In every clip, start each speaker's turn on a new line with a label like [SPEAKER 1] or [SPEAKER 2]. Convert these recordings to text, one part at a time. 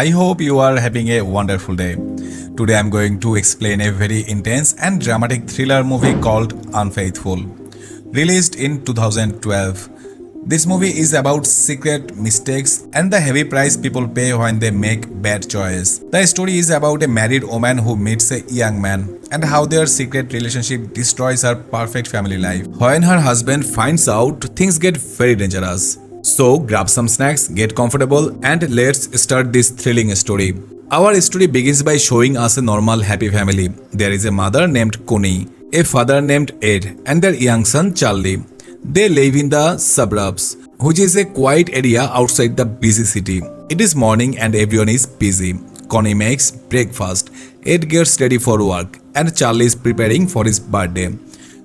[SPEAKER 1] I hope you are having a wonderful day. Today I'm going to explain a very intense and dramatic thriller movie called Unfaithful. Released in 2012. This movie is about secret mistakes and the heavy price people pay when they make bad choices. The story is about a married woman who meets a young man and how their secret relationship destroys her perfect family life. When her husband finds out, things get very dangerous. So grab some snacks, get comfortable, and let's start this thrilling story. Our story begins by showing us a normal happy family. There is a mother named Connie, a father named Ed, and their young son Charlie. They live in the suburbs, which is a quiet area outside the busy city. It is morning and everyone is busy. Connie makes breakfast, Ed gets ready for work, and Charlie is preparing for his birthday.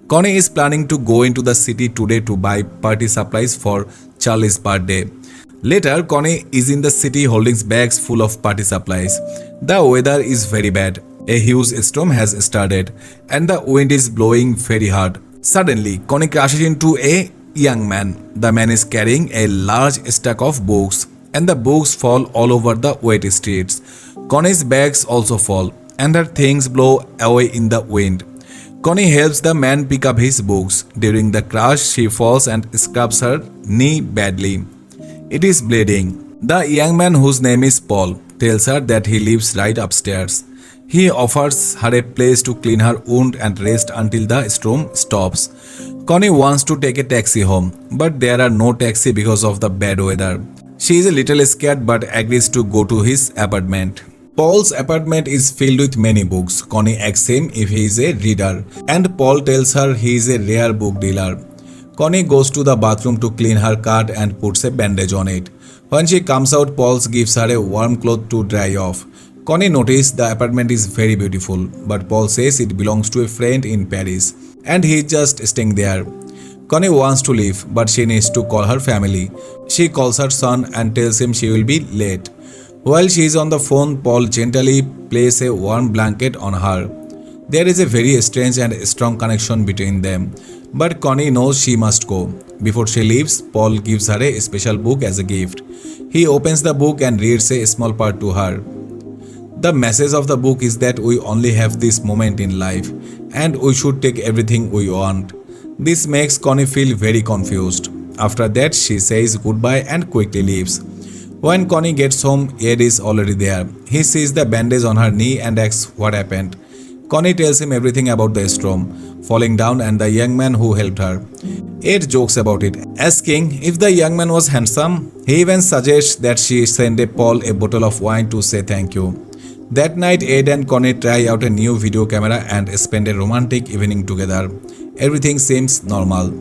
[SPEAKER 1] Connie is planning to go into the city today to buy party supplies for Charlie's birthday. Later, Connie is in the city holding bags full of party supplies. The weather is very bad. A huge storm has started and the wind is blowing very hard. Suddenly, Connie crashes into a young man. The man is carrying a large stack of books and the books fall all over the wet streets. Connie's bags also fall and her things blow away in the wind. Connie helps the man pick up his books. During the crash, she falls and scrapes her knee badly. It is bleeding. The young man, whose name is Paul, tells her that he lives right upstairs. He offers her a place to clean her wound and rest until the storm stops. Connie wants to take a taxi home, but there are no taxi because of the bad weather. She is a little scared but agrees to go to his apartment. Paul's apartment is filled with many books. Connie asks him if he is a reader, and Paul tells her he is a rare book dealer. Connie goes to the bathroom to clean her cut and puts a bandage on it. When she comes out, Paul gives her a warm cloth to dry off. Connie notices the apartment is very beautiful, but Paul says it belongs to a friend in Paris, and he is just staying there. Connie wants to leave, but she needs to call her family. She calls her son and tells him she will be late. While she is on the phone, Paul gently places a warm blanket on her. There is a very strange and strong connection between them, but Connie knows she must go. Before she leaves, Paul gives her a special book as a gift. He opens the book and reads a small part to her. The message of the book is that we only have this moment in life and we should take everything we want. This makes Connie feel very confused. After that, she says goodbye and quickly leaves. When Connie gets home, Ed is already there. He sees the bandage on her knee and asks what happened. Connie tells him everything about the storm, falling down and the young man who helped her. Ed jokes about it, asking if the young man was handsome. He even suggests that she send Paul a bottle of wine to say thank you. That night, Ed and Connie try out a new video camera and spend a romantic evening together. Everything seems normal.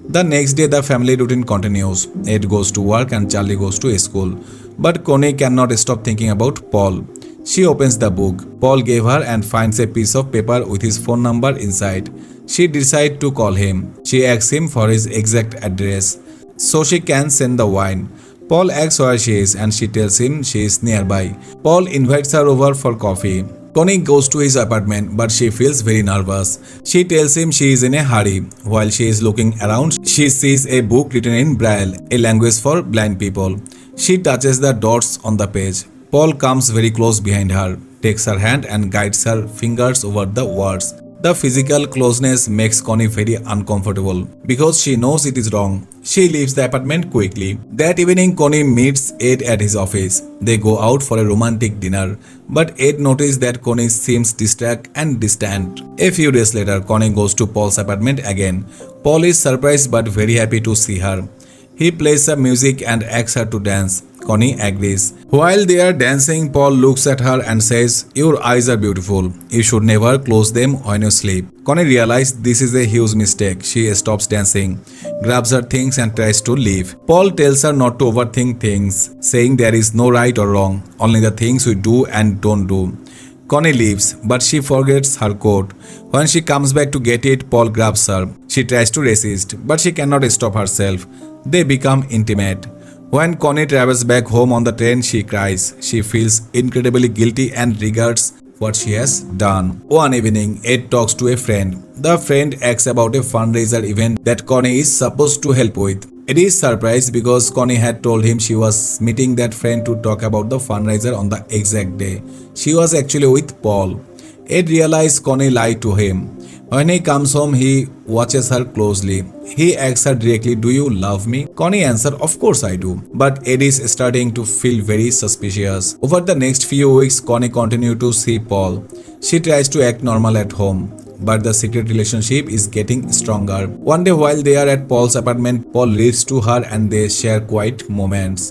[SPEAKER 1] The next day, the family routine continues. Ed goes to work and Charlie goes to school. But Connie cannot stop thinking about Paul. She opens the book Paul gave her and finds a piece of paper with his phone number inside. She decides to call him. She asks him for his exact address so she can send the wine. Paul asks where she is and she tells him she is nearby. Paul invites her over for coffee. Connie goes to his apartment, but she feels very nervous. She tells him she is in a hurry. While she is looking around, she sees a book written in Braille, a language for blind people. She touches the dots on the page. Paul comes very close behind her, takes her hand and guides her fingers over the words. The physical closeness makes Connie very uncomfortable because she knows it is wrong. She leaves the apartment quickly. That evening, Connie meets Ed at his office. They go out for a romantic dinner, but Ed notices that Connie seems distracted and distant. A few days later, Connie goes to Paul's apartment again. Paul is surprised but very happy to see her. He plays some music and asks her to dance. Connie agrees. While they are dancing, Paul looks at her and says, "Your eyes are beautiful. You should never close them when you sleep." Connie realizes this is a huge mistake. She stops dancing, grabs her things and tries to leave. Paul tells her not to overthink things, saying there is no right or wrong, only the things we do and don't do. Connie leaves, but she forgets her coat. When she comes back to get it, Paul grabs her. She tries to resist, but she cannot stop herself. They become intimate. When Connie travels back home on the train, she cries. She feels incredibly guilty and regrets what she has done. One evening, Ed talks to a friend. The friend asks about a fundraiser event that Connie is supposed to help with. Ed is surprised because Connie had told him she was meeting that friend to talk about the fundraiser on the exact day. She was actually with Paul. Ed realized Connie lied to him. When he comes home, he watches her closely. He asks her directly, "Do you love me?" Connie answers, "Of course I do." But Ed is starting to feel very suspicious. Over the next few weeks, Connie continues to see Paul. She tries to act normal at home, but the secret relationship is getting stronger. One day while they are at Paul's apartment, Paul reads to her and they share quiet moments.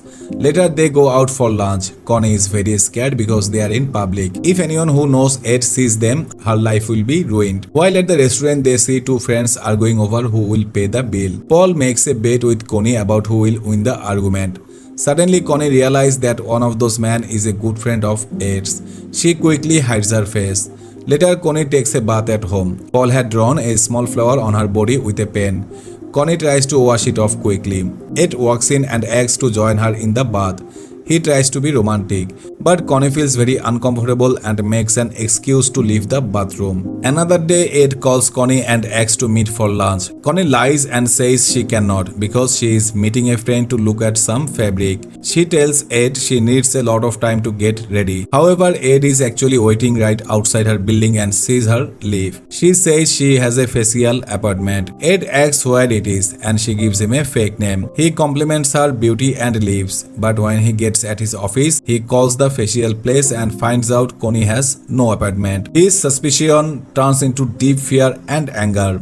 [SPEAKER 1] Later they go out for lunch. Connie is very scared because they are in public. If anyone who knows Ed sees them, her life will be ruined. While at the restaurant, they see two friends arguing over who will pay the bill. Paul makes a bet with Connie about who will win the argument. Suddenly, Connie realizes that one of those men is a good friend of Ed's. She quickly hides her face. Later, Connie takes a bath at home. Paul had drawn a small flower on her body with a pen. Connie tries to wash it off quickly. Ed walks in and asks to join her in the bath. He tries to be romantic, but Connie feels very uncomfortable and makes an excuse to leave the bathroom. Another day, Ed calls Connie and asks to meet for lunch. Connie lies and says she cannot because she is meeting a friend to look at some fabric. She tells Ed she needs a lot of time to get ready. However, Ed is actually waiting right outside her building and sees her leave. She says she has a facial appointment. Ed asks where it is and she gives him a fake name. He compliments her beauty and leaves, but when he gets at his office, he calls the facial place and finds out Connie has no apartment. His suspicion turns into deep fear and anger.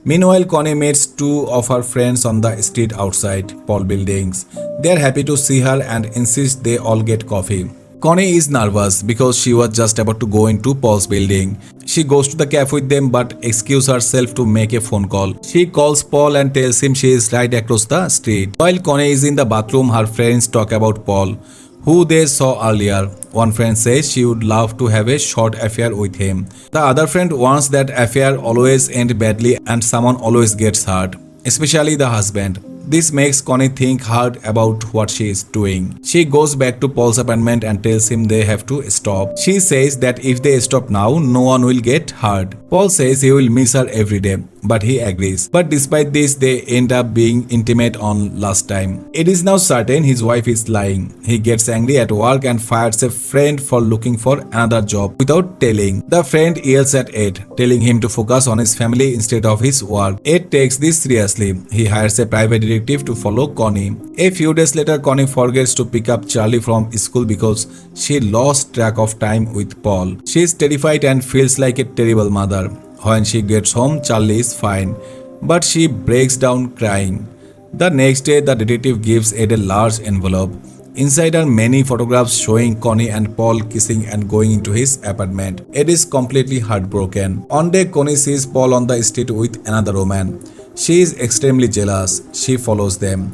[SPEAKER 1] Meanwhile, Connie meets two of her friends on the street outside Paul buildings. They are happy to see her and insist they all get coffee. Connie is nervous because she was just about to go into Paul's building. She goes to the cafe with them but excuses herself to make a phone call. She calls Paul and tells him she is right across the street. While Connie is in the bathroom, her friends talk about Paul, who they saw earlier. One friend says she would love to have a short affair with him. The other friend warns that affair always ends badly and someone always gets hurt, especially the husband. This makes Connie think hard about what she is doing. She goes back to Paul's apartment and tells him they have to stop. She says that if they stop now, no one will get hurt. Paul says he will miss her every day, but he agrees. But despite this, they end up being intimate on last time. It is now certain his wife is lying. He gets angry at work and fires a friend for looking for another job without telling. The friend yells at Ed, telling him to focus on his family instead of his work. Ed takes this seriously. He hires a private detective to follow Connie. A few days later, Connie forgets to pick up Charlie from school because she lost track of time with Paul. She is terrified and feels like a terrible mother. When she gets home, Charlie is fine, but she breaks down crying. The next day, the detective gives Ed a large envelope. Inside are many photographs showing Connie and Paul kissing and going into his apartment. Ed is completely heartbroken. One day, Connie sees Paul on the street with another woman. She is extremely jealous. She follows them,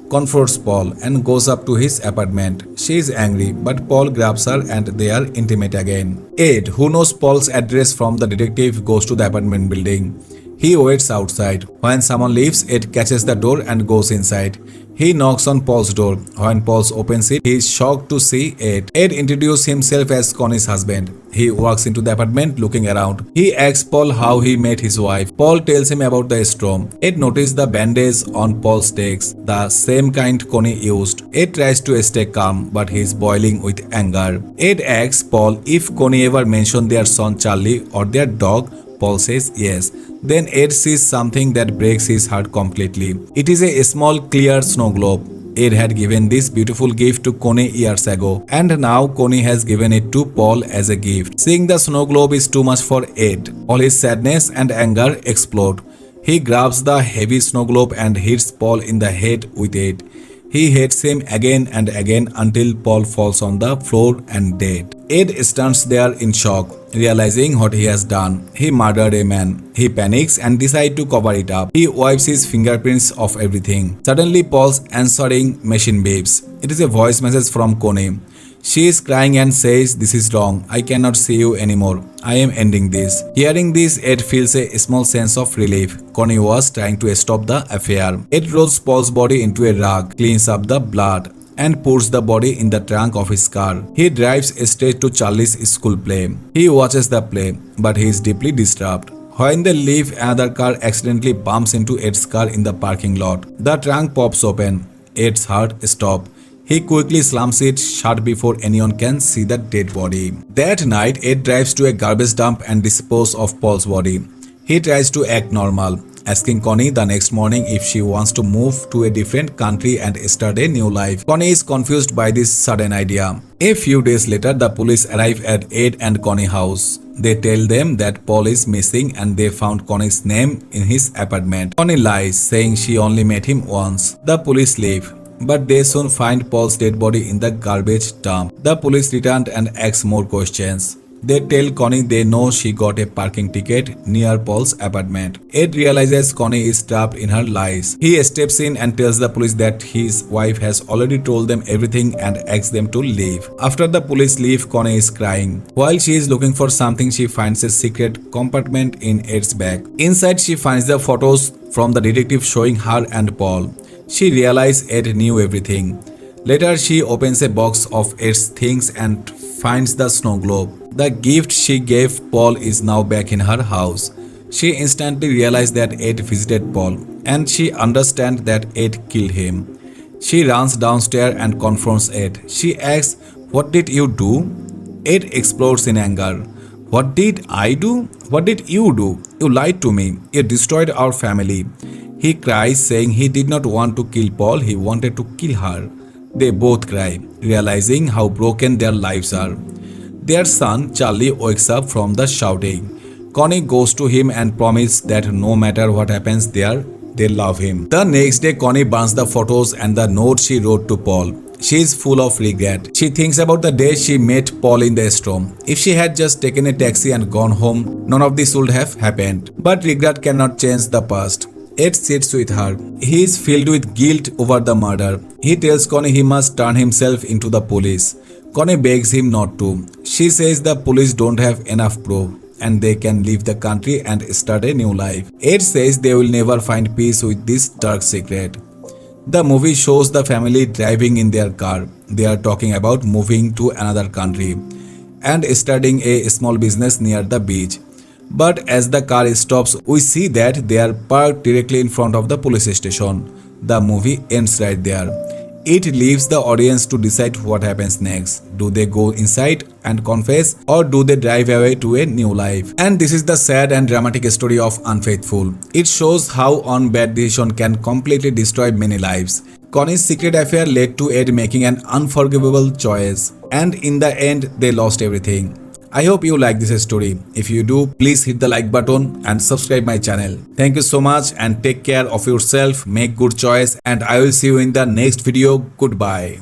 [SPEAKER 1] confronts Paul, and goes up to his apartment. She is angry, but Paul grabs her and they are intimate again. Ed, who knows Paul's address from the detective, goes to the apartment building. He waits outside. When someone leaves, Ed catches the door and goes inside. He knocks on Paul's door. When Paul opens it, he is shocked to see Ed. Ed introduces himself as Connie's husband. He walks into the apartment looking around. He asks Paul how he met his wife. Paul tells him about the storm. Ed notices the bandage on Paul's legs, the same kind Connie used. Ed tries to stay calm, but he is boiling with anger. Ed asks Paul if Connie ever mentioned their son Charlie or their dog. Paul says yes. Then Ed sees something that breaks his heart completely. It is a small clear snow globe. Ed had given this beautiful gift to Connie years ago, and now Connie has given it to Paul as a gift. Seeing the snow globe is too much for Ed. All his sadness and anger explode. He grabs the heavy snow globe and hits Paul in the head with it. He hits him again and again until Paul falls on the floor and dead. Ed stands there in shock, realizing what he has done. He murdered a man. He panics and decides to cover it up. He wipes his fingerprints off everything. Suddenly, Paul's answering machine beeps. It is a voice message from Connie. She is crying and says, "This is wrong. I cannot see you anymore. I am ending this." Hearing this, Ed feels a small sense of relief. Connie was trying to stop the affair. Ed rolls Paul's body into a rug, cleans up the blood, and puts the body in the trunk of his car. He drives straight to Charlie's school play. He watches the play, but he is deeply disturbed. When they leave, another car accidentally bumps into Ed's car in the parking lot. The trunk pops open. Ed's heart stops. He quickly slams it shut before anyone can see the dead body. That night, Ed drives to a garbage dump and disposes of Paul's body. He tries to act normal, asking Connie the next morning if she wants to move to a different country and start a new life. Connie is confused by this sudden idea. A few days later, the police arrive at Ed and Connie's house. They tell them that Paul is missing and they found Connie's name in his apartment. Connie lies, saying she only met him once. The police leave, but they soon find Paul's dead body in the garbage dump. The police return and ask more questions. They tell Connie they know she got a parking ticket near Paul's apartment. Ed realizes Connie is trapped in her lies. He steps in and tells the police that his wife has already told them everything and asks them to leave. After the police leave, Connie is crying. While she is looking for something, she finds a secret compartment in Ed's bag. Inside, she finds the photos from the detective showing her and Paul. She realizes Ed knew everything. Later, she opens a box of Ed's things and finds the snow globe. The gift she gave Paul is now back in her house. She instantly realizes that Ed visited Paul, and she understands that Ed killed him. She runs downstairs and confronts Ed. She asks, "What did you do?" Ed explodes in anger. "What did I do? What did you do? You lied to me. You destroyed our family." He cries, saying he did not want to kill Paul, he wanted to kill her. They both cry, realizing how broken their lives are. Their son, Charlie, wakes up from the shouting. Connie goes to him and promises that no matter what happens there, they love him. The next day, Connie burns the photos and the note she wrote to Paul. She is full of regret. She thinks about the day she met Paul in the restroom. If she had just taken a taxi and gone home, none of this would have happened. But regret cannot change the past. Ed sits with her. He is filled with guilt over the murder. He tells Connie he must turn himself into the police. Connie begs him not to. She says the police don't have enough proof and they can leave the country and start a new life. Ed says they will never find peace with this dark secret. The movie shows the family driving in their car. They are talking about moving to another country and starting a small business near the beach. But as the car stops, we see that they are parked directly in front of the police station. The movie ends right there. It leaves the audience to decide what happens next. Do they go inside and confess, or do they drive away to a new life? And this is the sad and dramatic story of Unfaithful. It shows how one bad decision can completely destroy many lives. Connie's secret affair led to Ed making an unforgivable choice, and in the end, they lost everything. I hope you like this story. If you do, please hit the like button and subscribe my channel. Thank you so much and take care of yourself, make good choice, and I will see you in the next video. Goodbye.